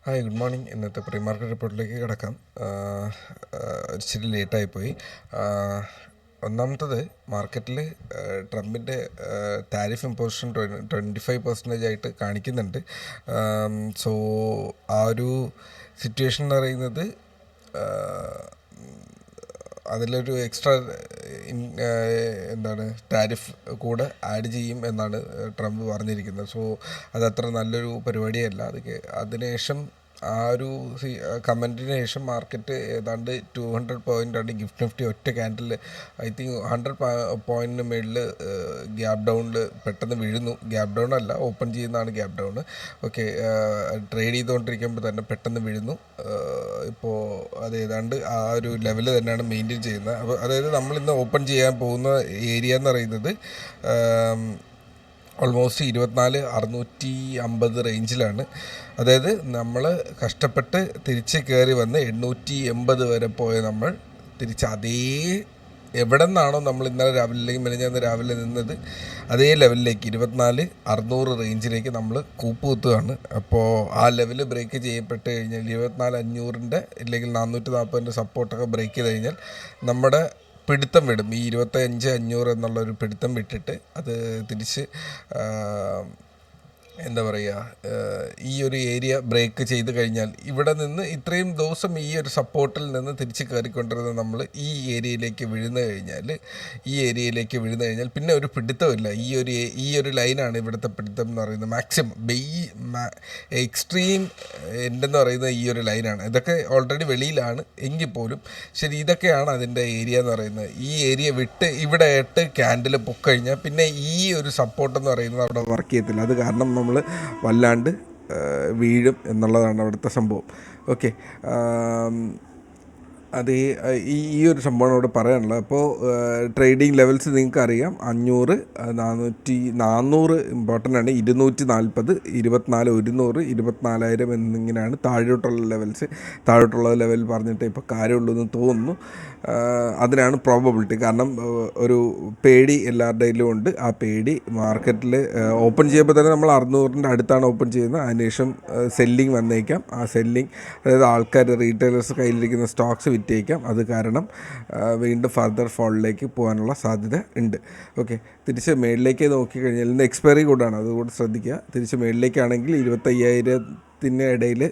Hi, good morning. ഇന്നത്തെ pre market റിപ്പോർട്ടിലേക്ക് കിടക്കാം. ഇച്ചിരി ലേറ്റായിപ്പോയി. ഒന്നാമത്തത്, മാർക്കറ്റിൽ ട്രംപിൻ്റെ താരിഫ് ഇമ്പോസിഷൻ 25% ആയിട്ട് കാണിക്കുന്നുണ്ട്. സോ ആ ഒരു സിറ്റുവേഷൻ എന്ന് പറയുന്നത് അതിലൊരു എക്സ്ട്രാ എന്താണ് ടാരിഫ് കൂടെ ആഡ് ചെയ്യും എന്നാണ് ട്രംപ് പറഞ്ഞിരിക്കുന്നത്. സോ അതത്ര നല്ലൊരു പരിപാടിയല്ല. അതിനുശേഷം ആ ഒരു കമൻറ്റിന് ശേഷം മാർക്കറ്റ് ഏതാണ്ട് 200 പോയിൻ്റാണ് ഗിഫ്റ്റ് നിഫ്റ്റി ഒറ്റ ക്യാൻഡിൽ ഐ തിങ്ക് 100 പോയിൻറ്റിന് മുകളിൽ ഗ്യാപ്പ് ഡൗണിൽ പെട്ടെന്ന് വീഴുന്നു. ഗ്യാപ്പ് ഡൗൺ അല്ല, ഓപ്പൺ ചെയ്യുന്നതാണ് ഗ്യാപ്പ് ഡൗൺ. ഓക്കെ, ട്രേഡ് ചെയ്തുകൊണ്ടിരിക്കുമ്പോൾ തന്നെ പെട്ടെന്ന് വീഴുന്നു. ഇപ്പോൾ അത് ഏതാണ്ട് ആ ഒരു ലെവൽ തന്നെയാണ് മെയിൻറ്റെയിൻ ചെയ്യുന്നത്. അപ്പോൾ അതായത് നമ്മളിന്ന് ഓപ്പൺ ചെയ്യാൻ പോകുന്ന ഏരിയ എന്ന് പറയുന്നത് ഓൾമോസ്റ്റ് 24,650 റേഞ്ചിലാണ്. അതായത് നമ്മൾ കഷ്ടപ്പെട്ട് തിരിച്ച് കയറി വന്ന് 880 വരെ പോയ നമ്മൾ തിരിച്ച് അതേ എവിടെ നിന്നാണോ നമ്മൾ ഇന്നലെ രാവിലെ അല്ലെങ്കിൽ മെനഞ്ഞാന്ന് രാവിലെ നിന്നത് അതേ ലെവലിലേക്ക് 24,600 റേഞ്ചിലേക്ക് നമ്മൾ കൂപ്പുകുത്തുകയാണ്. അപ്പോൾ ആ ലെവൽ ബ്രേക്ക് ചെയ്യപ്പെട്ട് കഴിഞ്ഞാൽ 24,500 ഇല്ലെങ്കിൽ 440 സപ്പോർട്ടൊക്കെ ബ്രേക്ക് ചെയ്ത് കഴിഞ്ഞാൽ നമ്മുടെ പിടുത്തം വിടും. ഈ 25,500 എന്നുള്ളൊരു പിടുത്തം വിട്ടിട്ട് അത് തിരിച്ച് എന്താ പറയുക, ഈ ഒരു ഏരിയ ബ്രേക്ക് ചെയ്ത് കഴിഞ്ഞാൽ ഇവിടെ നിന്ന് ഇത്രയും ദിവസം ഈ ഒരു സപ്പോർട്ടിൽ നിന്ന് തിരിച്ച് കയറിക്കൊണ്ടിരുന്ന നമ്മൾ ഈ ഏരിയയിലേക്ക് വീഴുന്നു കഴിഞ്ഞാൽ പിന്നെ ഒരു പിടുത്തമില്ല. ഈ ഒരു ലൈനാണ് ഇവിടുത്തെ പിടുത്തം എന്ന് പറയുന്നത്. മാക്സിമം എക്സ്ട്രീം എൻഡെന്ന് പറയുന്നത് ഈ ഒരു ലൈനാണ്. ഇതൊക്കെ ഓൾറെഡി വെളിയിലാണ് എങ്കിൽ പോലും ശരി, ഇതൊക്കെയാണ് അതിൻ്റെ ഏരിയ എന്ന് പറയുന്നത്. ഈ ഏരിയ വിട്ട് ഇവിടെ ആയിട്ട് ക്യാൻഡിൽ പൊക്കഴിഞ്ഞാൽ പിന്നെ ഈ ഒരു സപ്പോർട്ടെന്ന് പറയുന്നത് അവിടെ വർക്ക് ചെയ്യത്തില്ല. അത് കാരണം നമ്മൾ വല്ലാണ്ട് വീഴും എന്നുള്ളതാണ് അവിടുത്തെ സംഭവം. ഓക്കെ, അത് ഈ ഒരു സംഭവമാണ് ഇവിടെ പറയാനുള്ളത്. അപ്പോൾ ട്രേഡിംഗ് ലെവൽസ് നിങ്ങൾക്ക് അറിയാം. 500, 400 ഇമ്പോർട്ടൻ്റ് ആണ്. 240, 24, 100, 24,000 എന്നിങ്ങനെയാണ് താഴോട്ടുള്ള ലെവൽസ്. താഴോട്ടുള്ള ലെവൽ പറഞ്ഞിട്ട് ഇപ്പോൾ കാര്യമുള്ളൂ എന്ന് തോന്നുന്നു. അതിനാണ് പ്രോബബിലിറ്റി. കാരണം ഒരു പേടി എല്ലാവരുടെയിലും ഉണ്ട്. ആ പേടി മാർക്കറ്റിൽ ഓപ്പൺ ചെയ്യുമ്പോൾ തന്നെ നമ്മൾ 600-ൻ്റെ അടുത്താണ് ഓപ്പൺ ചെയ്യുന്നത്. അതിനുശേഷം സെല്ലിങ് വന്നേക്കാം. ആ സെല്ലിങ്, അതായത് ആൾക്കാർ റീറ്റെയിലേഴ്സ് കയ്യിലിരിക്കുന്ന സ്റ്റോക്സ് വിറ്റേക്കാം. അത് കാരണം വീണ്ടും ഫർദർ ഫോളിലേക്ക് പോകാനുള്ള സാധ്യത ഉണ്ട്. ഓക്കെ, തിരിച്ച് മേളിലേക്ക് നോക്കിക്കഴിഞ്ഞാൽ ഇന്ന് എക്സ്പയറി കൂടാണ്, അതുകൂടി ശ്രദ്ധിക്കുക. തിരിച്ച് മേളിലേക്കാണെങ്കിൽ 25,000 ഇടയിൽ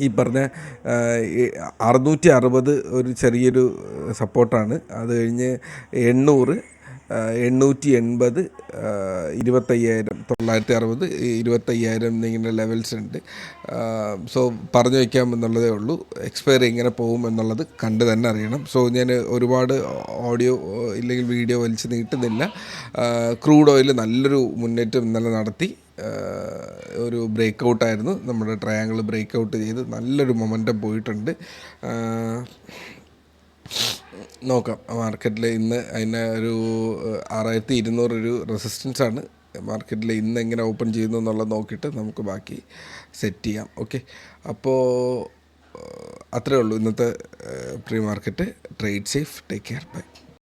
ഈ പറഞ്ഞ 660 ഒരു ചെറിയൊരു സപ്പോർട്ടാണ്. അത് കഴിഞ്ഞ് 800, 880, 25,000, 960, 25,000 എന്നിങ്ങനെ ലെവൽസ് ഉണ്ട്. സോ പറഞ്ഞു വയ്ക്കാമെന്നുള്ളതേ ഉള്ളൂ. എക്സ്പയറി എങ്ങനെ പോകും എന്നുള്ളത് കണ്ട് തന്നെ അറിയണം. സോ ഞാൻ ഒരുപാട് ഓഡിയോ ഇല്ലെങ്കിൽ വീഡിയോ വലിച്ച് നീട്ടുന്നില്ല. ക്രൂഡ് ഓയിൽ നല്ലൊരു മുന്നേറ്റം ഇന്നലെ നടത്തി. ഒരു ബ്രേക്ക് ഔട്ടായിരുന്നു. നമ്മുടെ ട്രയാങ്കിൾ ബ്രേക്ക് ഔട്ട് ചെയ്ത് നല്ലൊരു മൊമെൻറ്റം പോയിട്ടുണ്ട്. നോക്കാം മാർക്കറ്റിൽ ഇന്ന് അതിന് ഒരു 6,200 ഒരു റെസിസ്റ്റൻസാണ്. മാർക്കറ്റിൽ ഇന്ന് എങ്ങനെ ഓപ്പൺ ചെയ്യുന്നു എന്നുള്ളത് നോക്കിയിട്ട് നമുക്ക് ബാക്കി സെറ്റ് ചെയ്യാം. ഓക്കെ, അപ്പോൾ അത്രയേ ഉള്ളൂ ഇന്നത്തെ pre market. Trade safe, take care, by.